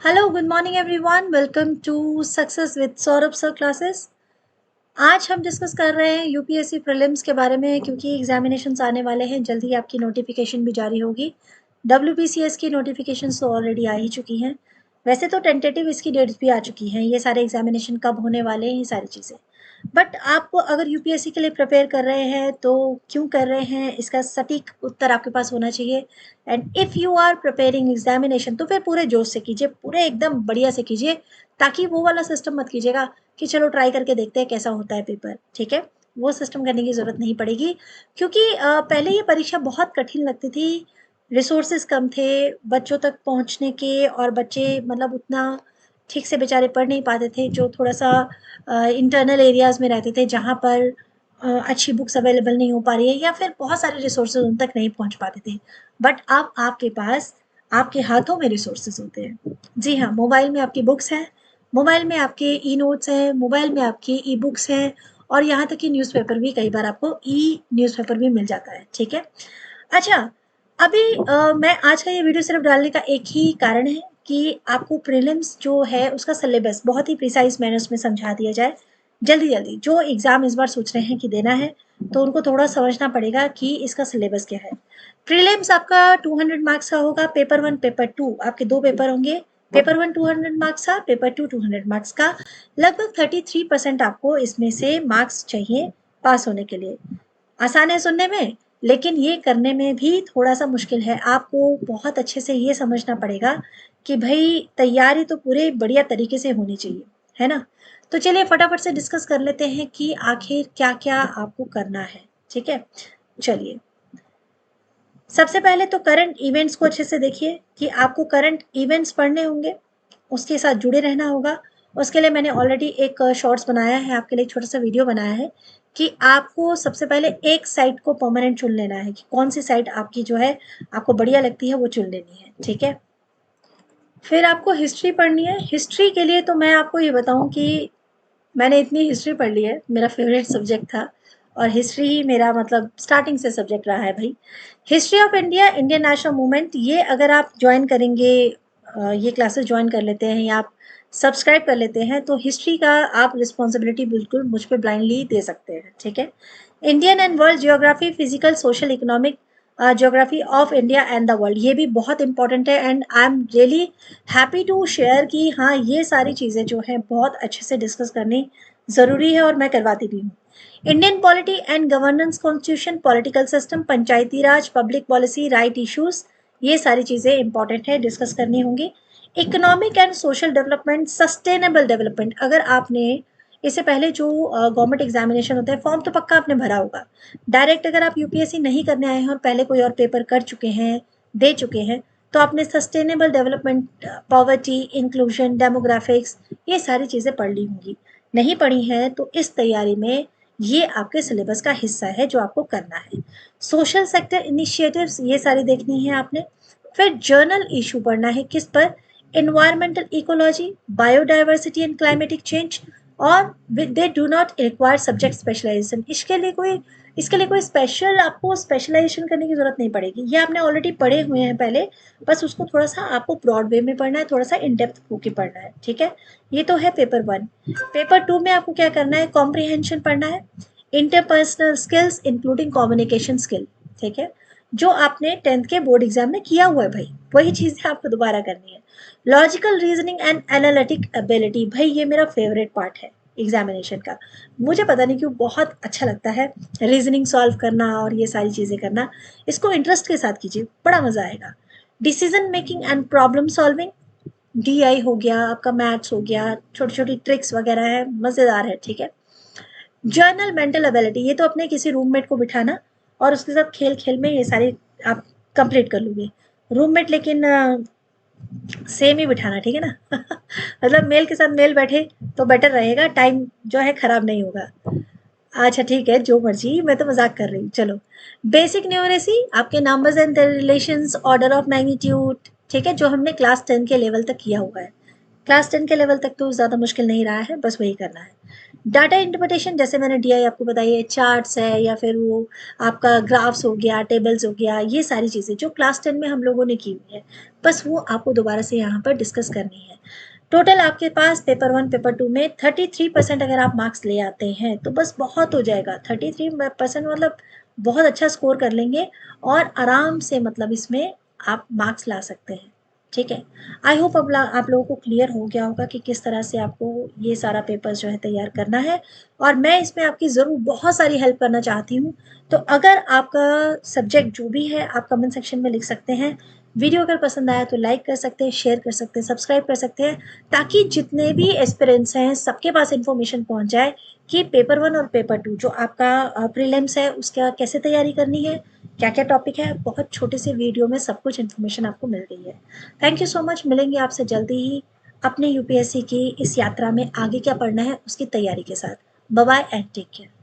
Hello good morning everyone welcome to success with Saurabh sir classes. आज हम discuss कर रहे हैं यूपीएससी प्रीलिम्स के बारे में क्योंकि एग्जामिनेशंस आने वाले हैं। जल्दी आपकी नोटिफिकेशन भी जारी होगी। डब्ल्यूबीसीएस की नोटिफिकेशन तो ऑलरेडी आ ही चुकी हैं। वैसे तो टेंटेटिव इसकी डेट्स भी आ चुकी हैं, ये सारे एग्जामिनेशन कब होने वाले हैं ये सारी चीज़ें। बट आप अगर यूपीएससी के लिए प्रिपेयर कर रहे हैं तो क्यों कर रहे हैं इसका सटीक उत्तर आपके पास होना चाहिए। And if you are preparing examination तो फिर पूरे जोश से कीजिए, पूरे एकदम बढ़िया से कीजिए, ताकि वो वाला सिस्टम मत कीजिएगा कि चलो ट्राई करके देखते हैं कैसा होता है पेपर। ठीक है, वो सिस्टम करने की ज़रूरत नहीं पड़ेगी क्योंकि पहले ये परीक्षा बहुत कठिन लगती थी। रिसोर्सेज कम थे बच्चों तक पहुंचने के, और बच्चे मतलब उतना ठीक से बेचारे पढ़ नहीं पाते थे, जो थोड़ा सा इंटरनल एरियाज़ में रहते थे जहाँ पर अच्छी बुक्स अवेलेबल नहीं हो पा रही है या फिर बहुत सारे रिसोर्सेज उन तक नहीं पहुंच पाते थे। बट अब आपके पास आपके हाथों में रिसोर्सेज होते हैं। जी हाँ, मोबाइल में आपकी बुक्स हैं, मोबाइल में आपके ई नोट्स हैं, मोबाइल में आपकी ई बुक्स हैं, और यहाँ तक कि न्यूज़पेपर भी कई बार आपको ई न्यूज़पेपर भी मिल जाता है। ठीक है, अच्छा, अभी मैं आज का ये वीडियो सिर्फ डालने का एक ही कारण है कि आपको प्रीलिम्स जो है उसका सिलेबस बहुत ही प्रिसाइज मैनर्स में समझा दिया जाए। जल्दी जल्दी जो एग्ज़ाम इस बार सोच रहे हैं कि देना है तो उनको थोड़ा समझना पड़ेगा कि इसका सिलेबस क्या है। प्रीलिम्स आपका 200 मार्क्स का होगा। पेपर वन पेपर टू आपके दो पेपर होंगे। पेपर वन 200 मार्क्स का, पेपर टू 200 मार्क्स का। लगभग 33% आपको इसमें से मार्क्स चाहिए पास होने के लिए। आसान है सुनने में, लेकिन ये करने में भी थोड़ा सा मुश्किल है। आपको बहुत अच्छे से ये समझना पड़ेगा कि भाई तैयारी तो पूरे बढ़िया तरीके से होनी चाहिए, है ना। तो चलिए फटाफट से डिस्कस कर लेते हैं कि आखिर क्या क्या आपको करना है। ठीक है, चलिए सबसे पहले तो करंट इवेंट्स को अच्छे से देखिए कि आपको करंट इवेंट्स पढ़ने होंगे, उसके साथ जुड़े रहना होगा। उसके लिए मैंने ऑलरेडी एक शॉर्ट्स बनाया है, आपके लिए एक छोटा सा वीडियो बनाया है कि आपको सबसे पहले एक साइट को परमानेंट चुन लेना है कि कौन सी साइट आपकी जो है आपको बढ़िया लगती है वो चुन लेनी है। ठीक है, फिर आपको हिस्ट्री पढ़नी है। हिस्ट्री के लिए तो मैं आपको ये बताऊं कि मैंने इतनी हिस्ट्री पढ़ ली है, मेरा फेवरेट सब्जेक्ट था और हिस्ट्री ही मेरा मतलब स्टार्टिंग से सब्जेक्ट रहा है भाई। History of India, Indian national movement, ये अगर आप ज्वाइन करेंगे, ये क्लासेस ज्वाइन कर लेते हैं या आप सब्सक्राइब कर लेते हैं तो हिस्ट्री का आप रिस्पॉन्सिबिलिटी बिल्कुल मुझ पर ब्लाइंडली दे सकते हैं। ठीक है, Indian and world geography, physical social economic geography of India and the world, ये भी बहुत इंपॉर्टेंट है। And I am really happy to share कि हाँ ये सारी चीज़ें जो हैं बहुत अच्छे से डिस्कस करनी ज़रूरी है और मैं करवाती भी हूँ। Indian polity and governance, constitution, political system, Panchayati Raj, public policy, right issues, ये सारी चीज़ें इंपॉर्टेंट है, डिस्कस करनी होंगी। Economic and social development, sustainable development, अगर आपने इससे पहले जो गवर्नमेंट एग्जामिनेशन होता है फॉर्म तो पक्का आपने भरा होगा। डायरेक्ट अगर आप यूपीएससी नहीं करने आए हैं और पहले कोई और पेपर कर चुके हैं, दे चुके हैं, तो आपने sustainable development, poverty, inclusion, demographics, ये सारी चीज़ें पढ़ ली होंगी। नहीं पढ़ी हैं तो इस तैयारी में ये आपके सिलेबस का हिस्सा है जो आपको करना है। सोशल सेक्टर इनिशिएटिव्स, ये सारी देखनी है आपने। फिर जर्नल इशू पढ़ना है, किस पर, environmental ecology, biodiversity and climatic change, और they do not require subject specialisation. इसके लिए कोई स्पेशल आपको स्पेशलाइजेशन करने की जरूरत नहीं पड़ेगी, ये आपने ऑलरेडी पढ़े हुए हैं पहले। बस उसको थोड़ा सा आपको ब्रॉड वे में पढ़ना है, थोड़ा सा इन डेप्थ होके पढ़ना है। ठीक है, ये तो है पेपर वन। पेपर टू में आपको क्या करना है, कॉम्प्रिहेंशन पढ़ना है, interpersonal skills including communication skill. ठीक है, जो आपने 10th के बोर्ड एग्जाम में किया हुआ है भाई, वही चीज़ें आपको दोबारा करनी है। Logical reasoning and analytic ability, भाई ये मेरा फेवरेट पार्ट है एग्जामिनेशन का। मुझे पता नहीं क्यों बहुत अच्छा लगता है रीजनिंग सॉल्व करना और ये सारी चीज़ें करना। इसको इंटरेस्ट के साथ कीजिए, बड़ा मज़ा आएगा। Decision making and problem solving, DI हो गया आपका, मैथ्स हो गया, छोटी छोटी ट्रिक्स वगैरह है, मज़ेदार है। ठीक है, जर्नल मेंटल एबिलिटी, ये तो अपने किसी रूममेट को बिठाना और उसके साथ खेल खेल में ये सारे आप कंप्लीट कर लोगे। रूममेट लेकिन सेम ही बिठाना, ठीक है ना मतलब मेल के साथ मेल बैठे तो बेटर रहेगा, टाइम जो है खराब नहीं होगा। अच्छा ठीक है, जो मर्जी, मैं तो मजाक कर रही हूँ। चलो, बेसिक न्यूमरेसी, आपके numbers and relations, order of magnitude, ठीक है, जो हमने क्लास 10 के लेवल तक किया हुआ है। क्लास 10 के लेवल तक तो ज़्यादा मुश्किल नहीं रहा है, बस वही करना है। डाटा इंटरप्रिटेशन जैसे मैंने डीआई आपको बताई है, चार्ट्स है या फिर वो आपका ग्राफ्स हो गया, टेबल्स हो गया, ये सारी चीज़ें जो क्लास 10 में हम लोगों ने की हुई है, बस वो आपको दोबारा से यहाँ पर डिस्कस करनी है। टोटल आपके पास पेपर 1 पेपर 2 में 33% अगर आप मार्क्स ले आते हैं तो बस बहुत हो जाएगा। 33% मतलब बहुत अच्छा स्कोर कर लेंगे और आराम से मतलब इसमें आप मार्क्स ला सकते हैं। ठीक है, आई होप अब आप लोगों को क्लियर हो गया होगा कि किस तरह से आपको ये सारा पेपर जो है तैयार करना है, और मैं इसमें आपकी ज़रूर बहुत सारी हेल्प करना चाहती हूँ। तो अगर आपका सब्जेक्ट जो भी है आप कमेंट सेक्शन में लिख सकते हैं। वीडियो अगर पसंद आया तो लाइक कर सकते हैं, शेयर कर सकते हैं, सब्सक्राइब कर सकते हैं, ताकि जितने भी एस्पिरेंट्स हैं सबके पास इन्फॉर्मेशन पहुंच जाए कि पेपर 1 और पेपर 2 जो आपका प्रीलिम्स है उसका कैसे तैयारी करनी है, क्या क्या टॉपिक है। बहुत छोटे से वीडियो में सब कुछ इन्फॉर्मेशन आपको मिल गई है। थैंक यू सो मच, मिलेंगे आपसे जल्दी ही अपने यूपीएससी की इस यात्रा में आगे क्या पढ़ना है उसकी तैयारी के साथ। Bye bye and take care.